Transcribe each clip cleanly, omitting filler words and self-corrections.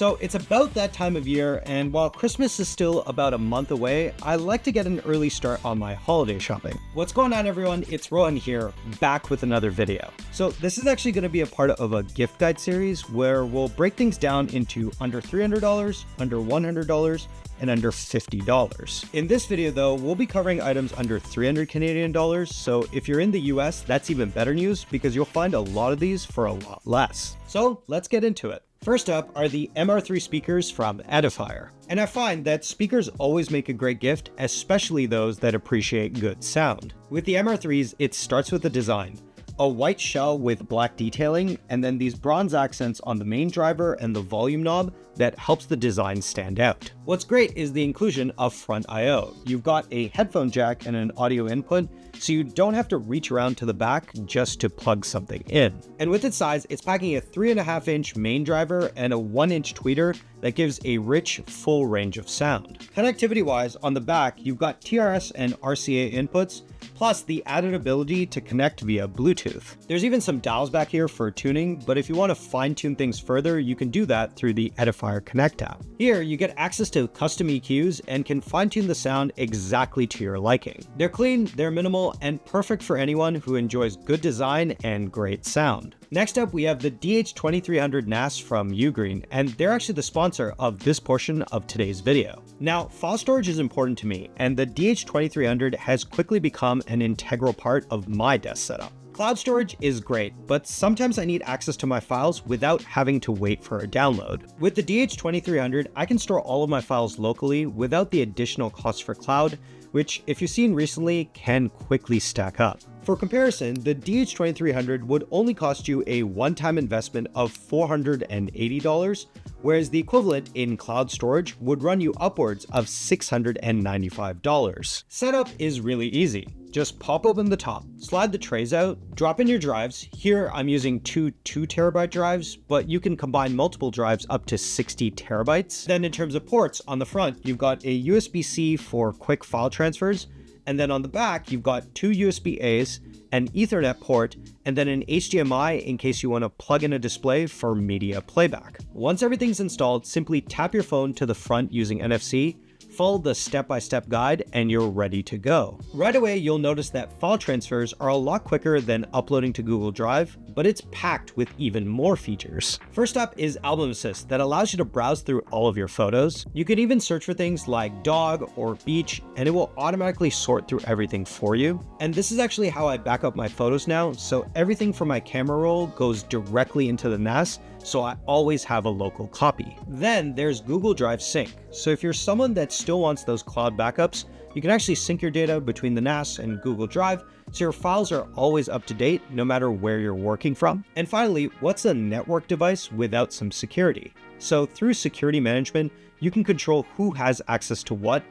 So it's about that time of year, and while Christmas is still about a month away, I like to get an early start on my holiday shopping. What's going on, everyone? It's Rohan here, back with another video. So this is actually going to be a part of a gift guide series where we'll break things down into under $300, under $100, and under $50. In this video though, we'll be covering items under 300 Canadian dollars, so if you're in the US, that's even better news because you'll find a lot of these for a lot less. So let's get into it. First up are the MR3 speakers from Edifier. And I find that speakers always make a great gift, especially those that appreciate good sound. With the MR3s, it starts with the design. A white shell with black detailing, and then these bronze accents on the main driver and the volume knob that helps the design stand out. What's great is the inclusion of front I/O. You've got a headphone jack and an audio input, so you don't have to reach around to the back just to plug something in. And with its size, it's packing a 3.5-inch main driver and a 1-inch tweeter that gives a rich, full range of sound. Connectivity-wise, on the back, you've got TRS and RCA inputs, plus the added ability to connect via Bluetooth. There's even some dials back here for tuning, but if you want to fine-tune things further, you can do that through the Edifier Connect app. Here, you get access to custom EQs and can fine-tune the sound exactly to your liking. They're clean, they're minimal, and perfect for anyone who enjoys good design and great sound. Next up, we have the DH2300 NAS from UGREEN, and they're actually the sponsor of this portion of today's video. Now, file storage is important to me, and the DH2300 has quickly become an integral part of my desk setup. Cloud storage is great, but sometimes I need access to my files without having to wait for a download. With the DH2300, I can store all of my files locally without the additional cost for cloud, which, if you've seen recently, can quickly stack up. For comparison, the DH2300 would only cost you a one-time investment of $480, whereas the equivalent in cloud storage would run you upwards of $695. Setup is really easy. Just pop open the top, slide the trays out, drop in your drives. Here I'm using two 2TB drives, but you can combine multiple drives up to 60 terabytes. Then in terms of ports, on the front, you've got a USB-C for quick file transfers, and then on the back, you've got two USB-As, an Ethernet port, and then an HDMI in case you want to plug in a display for media playback. Once everything's installed, simply tap your phone to the front using NFC, follow the step-by-step guide, and you're ready to go. Right away, you'll notice that file transfers are a lot quicker than uploading to Google Drive, but it's packed with even more features. First up is Album Assist that allows you to browse through all of your photos. You can even search for things like dog or beach, and it will automatically sort through everything for you. And this is actually how I back up my photos now, so everything from my camera roll goes directly into the NAS, so I always have a local copy. Then there's Google Drive Sync. So if you're someone that still wants those cloud backups, you can actually sync your data between the NAS and Google Drive, so your files are always up to date no matter where you're working from. And finally, what's a network device without some security? So through security management, you can control who has access to what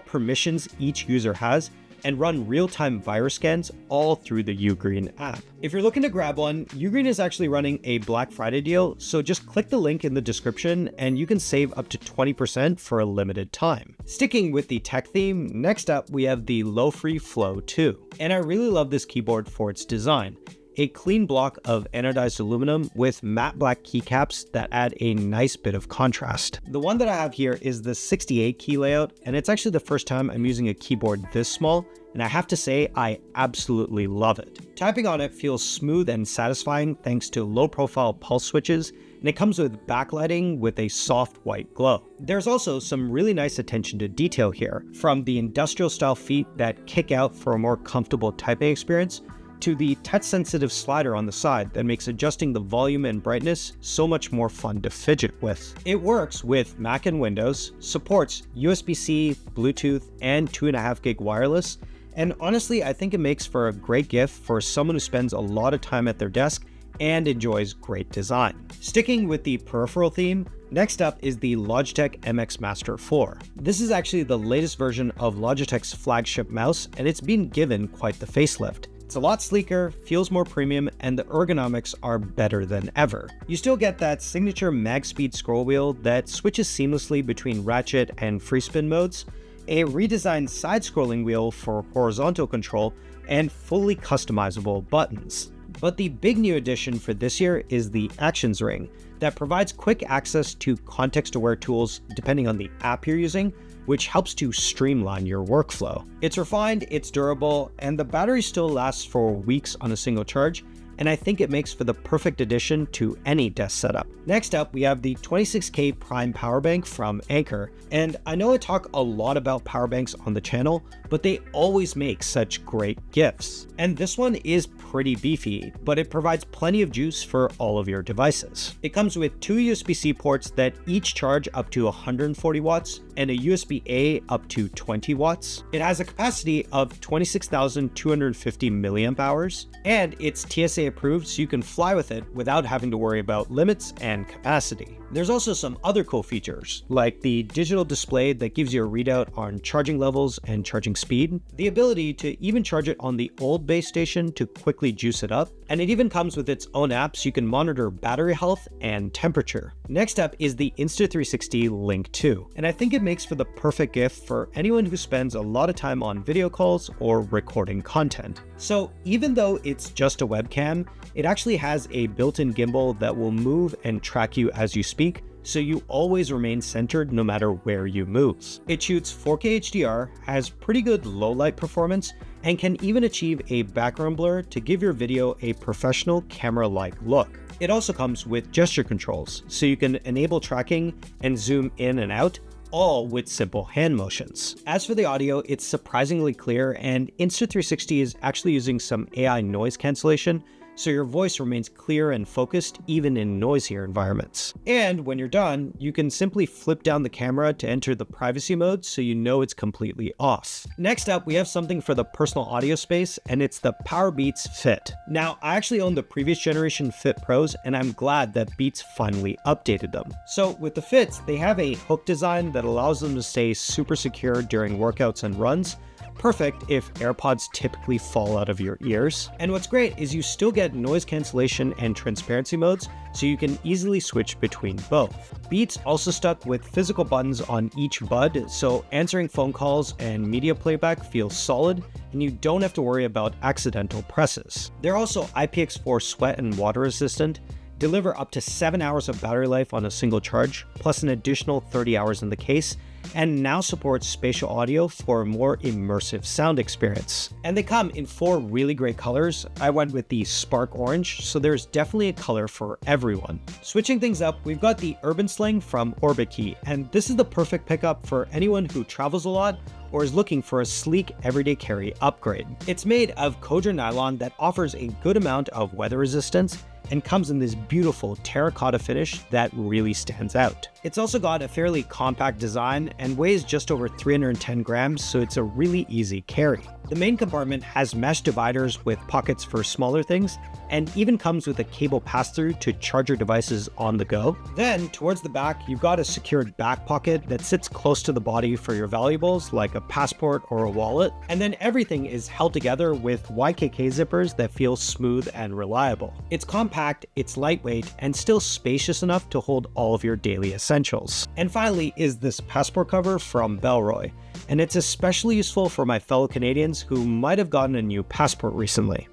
permissions each user has, and run real-time virus scans all through the UGREEN app. If you're looking to grab one, UGREEN is actually running a Black Friday deal, so just click the link in the description and you can save up to 20% for a limited time. Sticking with the tech theme, next up we have the Lofree Flow 2. And I really love this keyboard for its design. A clean block of anodized aluminum with matte black keycaps that add a nice bit of contrast. The one that I have here is the 68 key layout, and it's actually the first time I'm using a keyboard this small, and I have to say I absolutely love it. Typing on it feels smooth and satisfying thanks to low profile pulse switches, and it comes with backlighting with a soft white glow. There's also some really nice attention to detail here, from the industrial style feet that kick out for a more comfortable typing experience, to the touch-sensitive slider on the side that makes adjusting the volume and brightness so much more fun to fidget with. It works with Mac and Windows, supports USB-C, Bluetooth, and 2.5 gig wireless, and honestly, I think it makes for a great gift for someone who spends a lot of time at their desk and enjoys great design. Sticking with the peripheral theme, next up is the Logitech MX Master 4. This is actually the latest version of Logitech's flagship mouse, and it's been given quite the facelift. It's a lot sleeker, feels more premium, and the ergonomics are better than ever. You still get that signature mag speed scroll wheel that switches seamlessly between ratchet and free spin modes, a redesigned side-scrolling wheel for horizontal control, and fully customizable buttons. But the big new addition for this year is the Actions Ring that provides quick access to context-aware tools depending on the app you're using, which helps to streamline your workflow. It's refined, it's durable, and the battery still lasts for weeks on a single charge, and I think it makes for the perfect addition to any desk setup. Next up, we have the 26K Prime Powerbank from Anker, and I know I talk a lot about powerbanks on the channel, but they always make such great gifts. And this one is pretty beefy, but it provides plenty of juice for all of your devices. It comes with two USB-C ports that each charge up to 140 watts and a USB-A up to 20 watts. It has a capacity of 26,250 milliamp hours, and it's TSA approved, so you can fly with it without having to worry about limits and capacity. There's also some other cool features, like the digital display that gives you a readout on charging levels and charging speed, the ability to even charge it on the old base station to quickly juice it up, and it even comes with its own app so you can monitor battery health and temperature. Next up is the Insta360 Link 2, and I think it makes for the perfect gift for anyone who spends a lot of time on video calls or recording content. So even though it's just a webcam, it actually has a built-in gimbal that will move and track you as you speak, so you always remain centered no matter where you move. It shoots 4K HDR, has pretty good low light performance, and can even achieve a background blur to give your video a professional camera-like look. It also comes with gesture controls, so you can enable tracking and zoom in and out, all with simple hand motions. As for the audio, it's surprisingly clear, and Insta360 is actually using some AI noise cancellation, so your voice remains clear and focused even in noisier environments. And when you're done, you can simply flip down the camera to enter the privacy mode so you know it's completely off. Next up, we have something for the personal audio space, and it's the Powerbeats Fit. Now, I actually own the previous generation Fit Pros, and I'm glad that Beats finally updated them. So with the Fits, they have a hook design that allows them to stay super secure during workouts and runs, perfect if AirPods typically fall out of your ears. And what's great is you still get noise cancellation and transparency modes, so you can easily switch between both. Beats also stuck with physical buttons on each bud, so answering phone calls and media playback feels solid, and you don't have to worry about accidental presses. They're also IPX4 sweat and water resistant, deliver up to 7 hours of battery life on a single charge, plus an additional 30 hours in the case, and now supports spatial audio for a more immersive sound experience. And they come in 4 really great colors. I went with the Spark Orange, so there's definitely a color for everyone. Switching things up, we've got the Urban Sling from Orbitkey, and this is the perfect pickup for anyone who travels a lot or is looking for a sleek everyday carry upgrade. It's made of Codra nylon that offers a good amount of weather resistance and comes in this beautiful terracotta finish that really stands out. It's also got a fairly compact design and weighs just over 310 grams, so it's a really easy carry. The main compartment has mesh dividers with pockets for smaller things, and even comes with a cable pass-through to charge your devices on the go. Then, towards the back, you've got a secured back pocket that sits close to the body for your valuables, like a passport or a wallet. And then everything is held together with YKK zippers that feel smooth and reliable. It's compact, it's lightweight, and still spacious enough to hold all of your daily essentials. And finally is this passport cover from Bellroy, and it's especially useful for my fellow Canadians who might have gotten a new passport recently.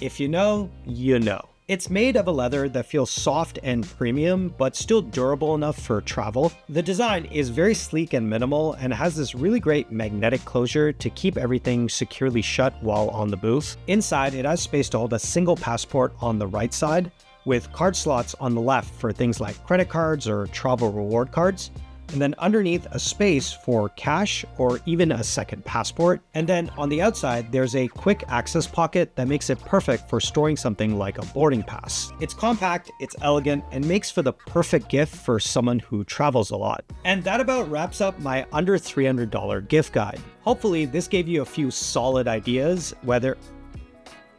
If you know, you know. It's made of a leather that feels soft and premium, but still durable enough for travel. The design is very sleek and minimal, and has this really great magnetic closure to keep everything securely shut while on the move. Inside, it has space to hold a single passport on the right side, with card slots on the left for things like credit cards or travel reward cards, and then underneath a space for cash or even a second passport. And then on the outside, there's a quick access pocket that makes it perfect for storing something like a boarding pass. It's compact, it's elegant, and makes for the perfect gift for someone who travels a lot. And that about wraps up my under $300 gift guide. Hopefully this gave you a few solid ideas,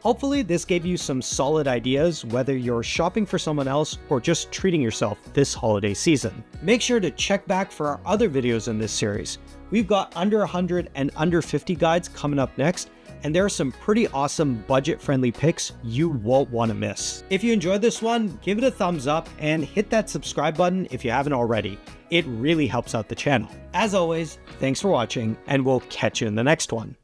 Hopefully this gave you some solid ideas whether you're shopping for someone else or just treating yourself this holiday season. Make sure to check back for our other videos in this series. We've got under 100 and under 50 guides coming up next, and there are some pretty awesome budget-friendly picks you won't want to miss. If you enjoyed this one, give it a thumbs up and hit that subscribe button if you haven't already. It really helps out the channel. As always, thanks for watching, and we'll catch you in the next one.